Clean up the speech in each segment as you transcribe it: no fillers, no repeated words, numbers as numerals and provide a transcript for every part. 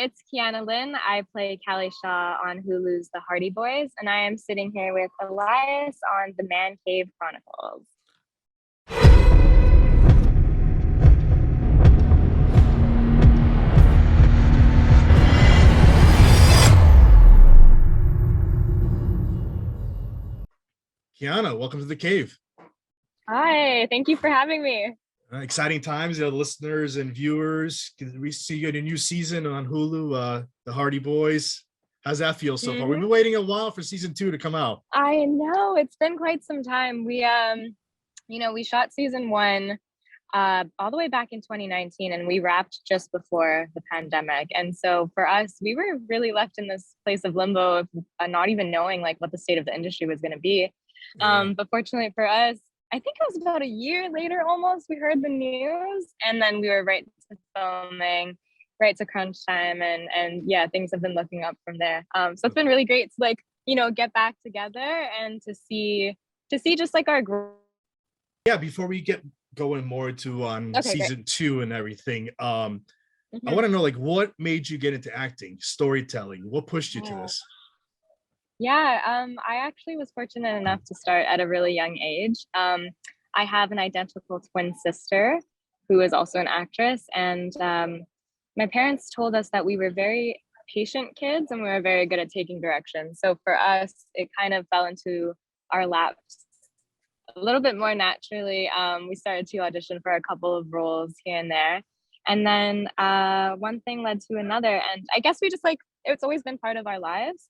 it's Keana Lyn. I play Callie Shaw on Hulu's The Hardy Boys, and I am sitting here with Elias on The Man Cave Chronicles. Keana, welcome to the cave. Hi, thank you for having me. Exciting times, listeners and viewers. We see you in a new season on Hulu, The Hardy Boys. How's that feel so far? We've been waiting a while for season 2 to come out. I know, it's been quite some time. We shot season 1 all the way back in 2019, and we wrapped just before the pandemic. And so for us, we were really left in this place of limbo of not even knowing like what the state of the industry was going to be. But fortunately for us, I think it was about a year later almost, we heard the news, and then we were right to filming, right to crunch time, and yeah, things have been looking up from there. So it's been really great to get back together and to see just like our growth. Yeah, before we get going more to season 2 and everything, I want to know what made you get into acting, storytelling? What pushed you to this? Yeah, I actually was fortunate enough to start at a really young age. I have an identical twin sister who is also an actress, and my parents told us that we were very patient kids and we were very good at taking direction. So for us, it kind of fell into our laps a little bit more naturally. We started to audition for a couple of roles here and there, and then one thing led to another, and I guess we just it's always been part of our lives.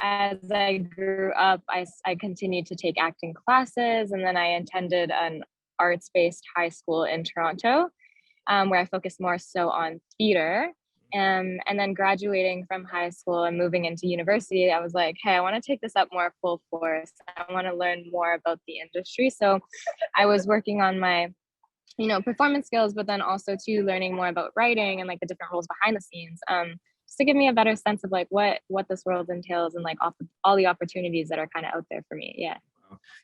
As I grew up, I continued to take acting classes, and then I attended an arts-based high school in Toronto, where I focused more so on theater. And then graduating from high school and moving into university, I was like, hey, I want to take this up more full force. I want to learn more about the industry. So I was working on my performance skills, but then also too learning more about writing and the different roles behind the scenes. Just to give me a better sense of what this world entails and all the opportunities that are kind of out there for me.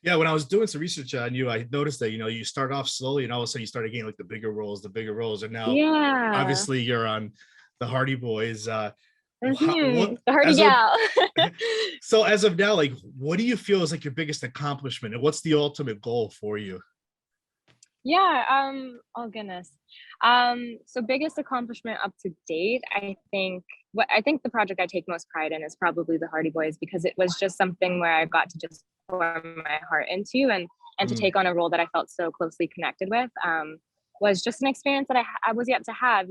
Yeah, when I was doing some research on you, I noticed that you start off slowly and all of a sudden you started getting the bigger roles, and now obviously you're on The Hardy Boys. The Hardy Gal. So as of now, what do you feel is your biggest accomplishment, and what's the ultimate goal for you? Yeah, oh goodness. So biggest accomplishment up to date, I think the project I take most pride in is probably The Hardy Boys, because it was just something where I got to just pour my heart into, and to take on a role that I felt so closely connected with, was just an experience that I was yet to have.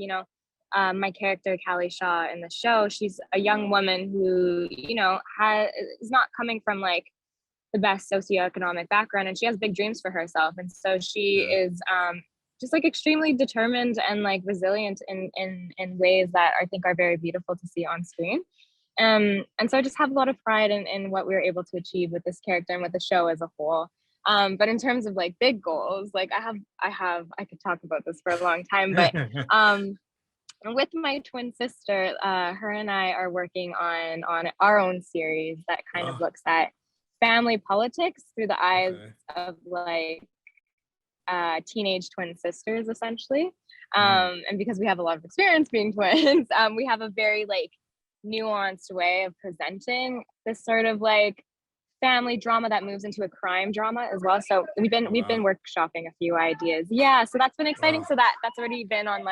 My character Callie Shaw in the show, she's a young woman who is not coming from the best socioeconomic background, and she has big dreams for herself, and so she is just extremely determined and resilient in ways that I think are very beautiful to see on screen. And so I just have a lot of pride in what we were able to achieve with this character and with the show as a whole. But in terms of big goals, I could talk about this for a long time, but with my twin sister, her and I are working on our own series that kind of looks at family politics through the eyes of teenage twin sisters, essentially. And because we have a lot of experience being twins, we have a very nuanced way of presenting this sort of family drama that moves into a crime drama as well. So we've been workshopping a few ideas. Yeah, so that's been exciting. So that's already been on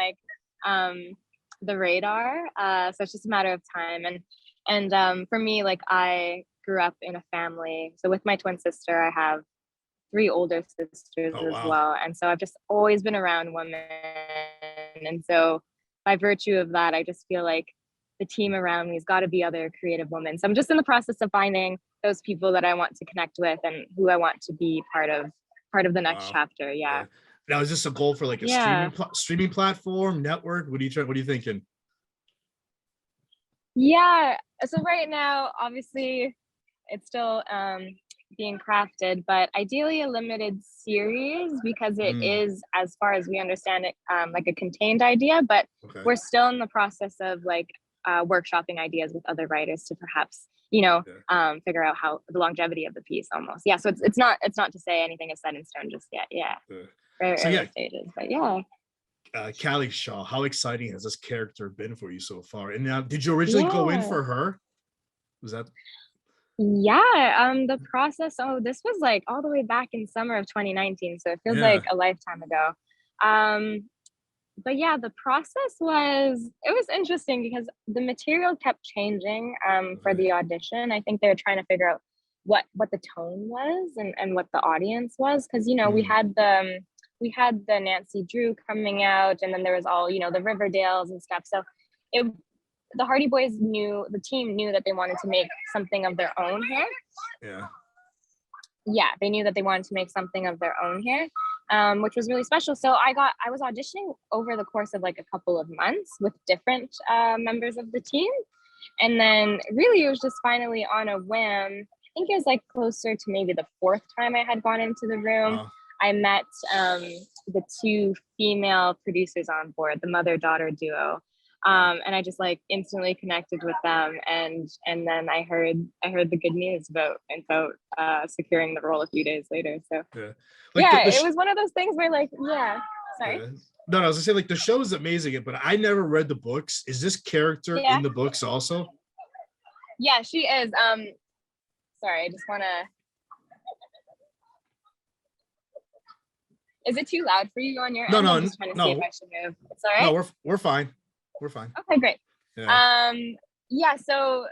the radar. So it's just a matter of time. And for me, I grew up in a family. So with my twin sister, I have 3 older sisters as well. And so I've just always been around women. And so by virtue of that, I just feel like the team around me has got to be other creative women. So I'm just in the process of finding those people that I want to connect with and who I want to be part of the next chapter. Yeah. Now, is this a goal for a streaming platform, network? What are you thinking? Yeah. So right now, obviously, it's still being crafted, but ideally a limited series, because it is, as far as we understand it, a contained idea, but we're still in the process of workshopping ideas with other writers to perhaps figure out how the longevity of the piece almost. So it's not to say anything is set in stone just yet. Very early stages, but yeah. Callie Shaw. How exciting has this character been for you so far? And now, did you originally go in Yeah. for her? Was that? Yeah, the process, oh, this was like all the way back in summer of 2019, so it feels Yeah. like a lifetime ago. Um, but yeah, the process was interesting because the material kept changing for Okay. the audition. I think they were trying to figure out what the tone was and what the audience was, because Mm, we had the Nancy Drew coming out, and then there was all the Riverdales and stuff. So it the Hardy Boys the team knew that they wanted to make something of their own here. yeah. Yeah, they knew that they wanted to make something of their own here, which was really special. So I was auditioning over the course of like a couple of months with different members of the team, and then really it was just finally on a whim. I think it was like closer to maybe the fourth time I had gone into the room. Wow. I met the two female producers on board, the mother-daughter duo, Wow. and I just like instantly connected with them, and then I heard the good news about securing the role a few days later. So Yeah. Like yeah, it was one of those things where like, yeah, sorry. yeah. No, I was gonna say like the show is amazing, but I never read the books. Is this character Yeah, in the books also? yeah, she is. Sorry, I just want to. Is it too loud for you on your No, end? I'm no, just trying to see if no, I should move. It's all no. right. We're fine. We're fine. Okay, great. Yeah. Yeah. So,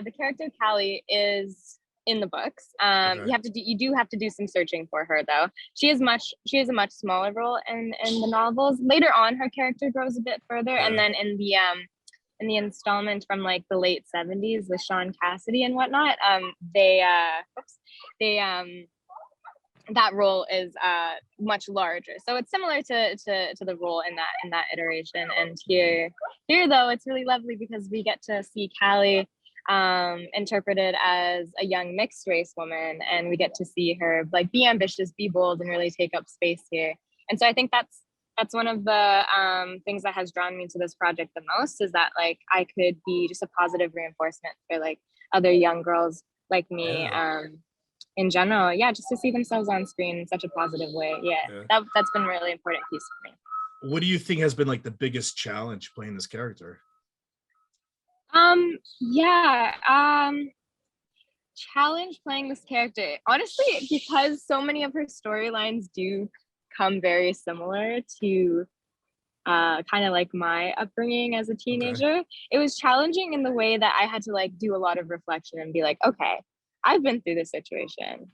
the character Callie is in the books. Okay. You do have to do some searching for her though. She has a much smaller role in the novels. Later on, her character grows a bit further, and Yeah. then in the installment from like the late 70s with Sean Cassidy and whatnot, they that role is much larger. So it's similar to the role in that iteration. And here though, it's really lovely because we get to see Callie interpreted as a young mixed race woman, and we get to see her like be ambitious, be bold, and really take up space here. And so I think that's one of the things that has drawn me to this project the most, is that like I could be just a positive reinforcement for like other young girls like me, Yeah. in general. Yeah, just to see themselves on screen in such a positive way. Yeah, Yeah. that's been a really important piece for me. What do you think has been like the biggest challenge playing this character? Yeah, challenge playing this character, honestly, because so many of her storylines do come very similar to kind of like my upbringing as a Okay. teenager. It was challenging in the way that I had to like do a lot of reflection and be like, okay, I've been through this situation.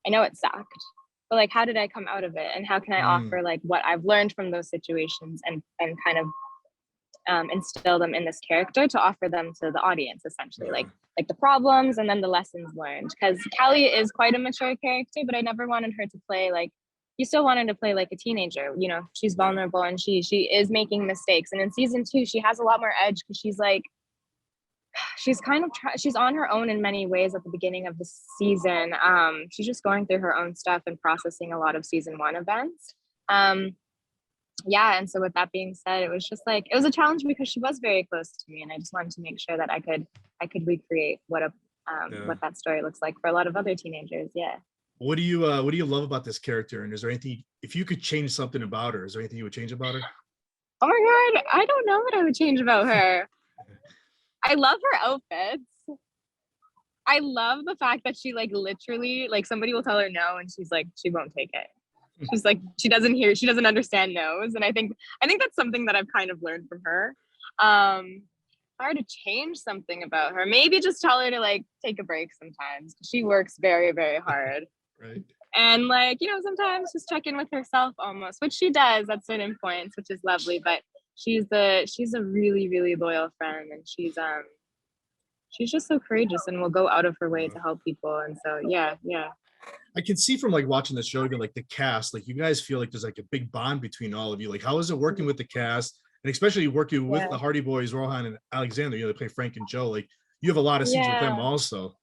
I know it sucked, but like, how did I come out of it? And how can I Mm, offer like what I've learned from those situations and kind of instill them in this character to offer them to the audience, essentially, yeah. like the problems and then the lessons learned. Because Callie is quite a mature character, but I never wanted her to play like, you still wanted to play like a teenager. She's Yeah. vulnerable and she is making mistakes. And in season 2, she has a lot more edge because she's like, she's kind of she's on her own in many ways at the beginning of the season. She's just going through her own stuff and processing a lot of season 1 events. Yeah, and so with that being said, it was just like it was a challenge because she was very close to me, and I just wanted to make sure that I could recreate Yeah. what that story looks like for a lot of other teenagers. Yeah. What do you love about this character? And is there anything, if you could change something about her, is there anything you would change about her? Oh my god, I don't know what I would change about her. I love her outfits. I love the fact that she like literally like somebody will tell her no and she's like she won't take it. She's like she doesn't understand no's, and I think that's something that I've kind of learned from her. If I were to change something about her, maybe just tell her to like take a break sometimes. She works very, very hard. Right. And like, sometimes just check in with herself almost, which she does at certain points, which is lovely. But she's a really, really loyal friend, and she's just so courageous and will go out of her way Uh, to help people. And so yeah, yeah. I can see from like watching the show, even like the cast, like you guys feel like there's like a big bond between all of you. Like, how is it working with the cast, and especially working with Yeah. the Hardy Boys, Rohan and Alexander? They play Frank and Joe. Like, you have a lot of scenes with them Yeah. also.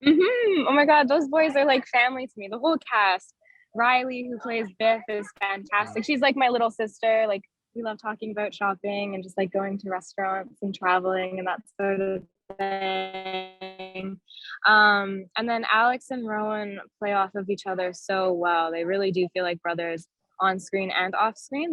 Oh my god, those boys are like family to me. The whole cast. Riley, who plays Biff, is fantastic. She's like my little sister. Like, we love talking about shopping and just like going to restaurants and traveling and that sort of thing. And then Alex and Rowan play off of each other so well. They really do feel like brothers on screen and off screen.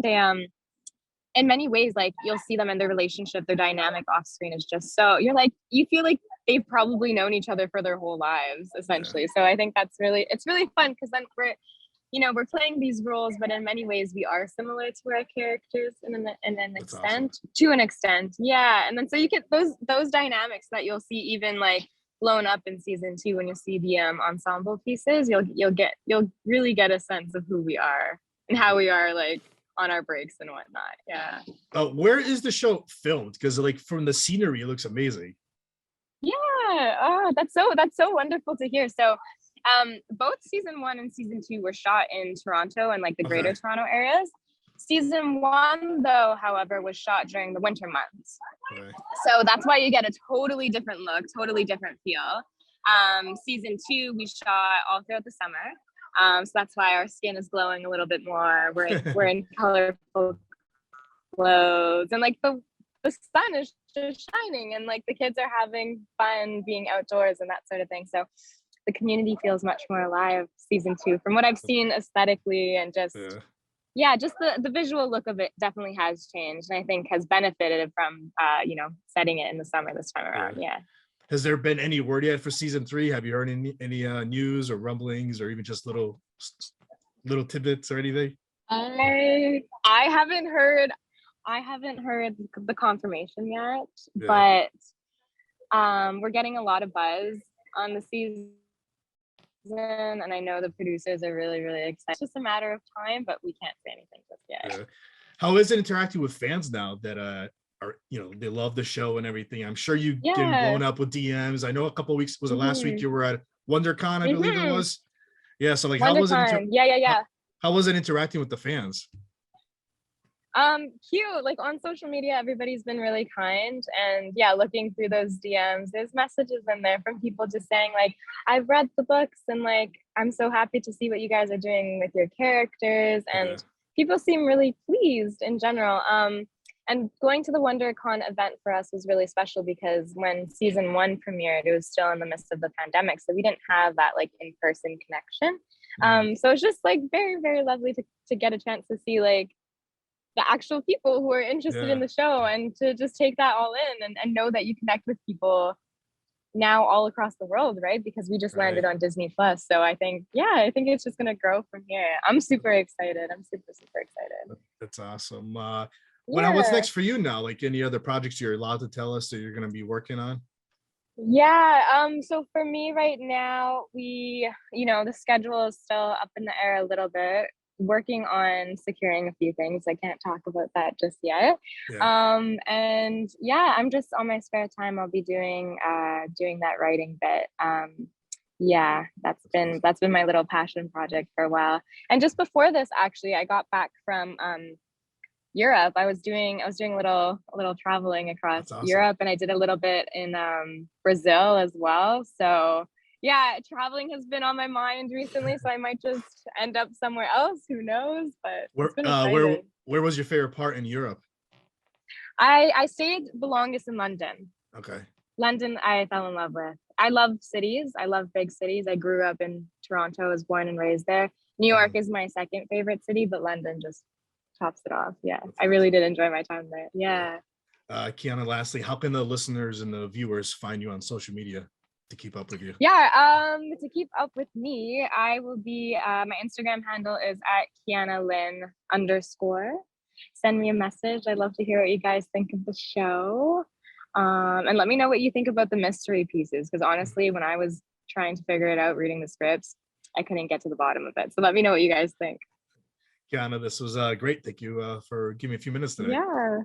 in many ways, like you'll see them in their relationship, their dynamic off screen is just so you're like, you feel like they've probably known each other for their whole lives, essentially. So I think it's really fun because then we're playing these roles, but in many ways we are similar to our characters in an That's extent, awesome. to an extent. Yeah. And then so you get those dynamics that you'll see even like blown up in season 2 when you see the ensemble pieces. You'll really get a sense of who we are and how we are like on our breaks and whatnot. Yeah. Where is the show filmed? Because like from the scenery, it looks amazing. Yeah. Oh, that's so wonderful to hear. So both season 1 and season 2 were shot in Toronto and like the greater Okay. Toronto areas. Season 1, though, however, was shot during the winter months. Okay. So that's why you get a totally different look, totally different feel. Season 2, we shot all throughout the summer. So that's why our skin is glowing a little bit more. We're in colorful clothes, and like the sun is just shining, and like the kids are having fun being outdoors and that sort of thing. So the community feels much more alive season 2 from what I've seen aesthetically, and just Yeah. yeah, just the visual look of it definitely has changed, and I think has benefited from setting it in the summer this time around. Yeah. Has there been any word yet for season 3? Have you heard any news or rumblings or even just little tidbits or anything? I haven't heard the confirmation yet, Yeah. but we're getting a lot of buzz on the season, and I know the producers are really, really excited. It's just a matter of time, but we can't say anything just yet. Yeah. How is it interacting with fans now that are they love the show and everything? I'm sure you getting Yeah. blown up with DMs. I know a couple of weeks, was it last week Mm-hmm. you were at WonderCon, I believe it Mm-hmm. was. Yeah, so like WonderCon. Yeah. how was it interacting with the fans? Cute. Like on social media, everybody's been really kind, and yeah, looking through those DMs, there's messages in there from people just saying like, I've read the books, and like I'm so happy to see what you guys are doing with your characters, Yeah. and people seem really pleased in general. And going to the WonderCon event for us was really special because when season 1 premiered, it was still in the midst of the pandemic, so we didn't have that like in-person connection. So it's just like very, very lovely to get a chance to see like the actual people who are interested Yeah. in the show, and to just take that all in, and know that you connect with people now all across the world, right? Because we just landed Right. on Disney Plus. So I think it's just gonna grow from here. I'm super excited. I'm super, super excited. That's awesome. What's Yeah. next for you now? Like any other projects you're allowed to tell us that you're going to be working on? Yeah. So for me right now, the schedule is still up in the air a little bit. Working on securing a few things. I can't talk about that just yet. Yeah. And yeah, I'm just on my spare time. I'll be doing that writing bit. Yeah, that's been my little passion project for a while. And just before this, actually, I got back from Europe. I was doing a little traveling across That's awesome. Europe, and I did a little bit in Brazil as well. So yeah, traveling has been on my mind recently, so I might just end up somewhere else. Who knows? But it's been exciting. Where was your favorite part in Europe? I stayed the longest in London. Okay. London, I fell in love with. I love cities. I love big cities. I grew up in Toronto. I was born and raised there. New York is my second favorite city, but London just tops it off. Yeah, I really did enjoy my time there. Yeah. Keana, lastly, how can the listeners and the viewers find you on social media to keep up with you? Yeah, to keep up with me, I will be my Instagram handle is at Keana Lyn _ Send me a message. I'd love to hear what you guys think of the show. And let me know what you think about the mystery pieces, because honestly, when I was trying to figure it out reading the scripts, I couldn't get to the bottom of it. So let me know what you guys think. Keana, this was great. Thank you for giving me a few minutes today. Yeah,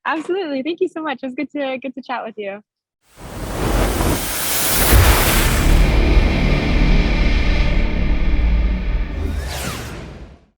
absolutely. Thank you so much. It was good to chat with you.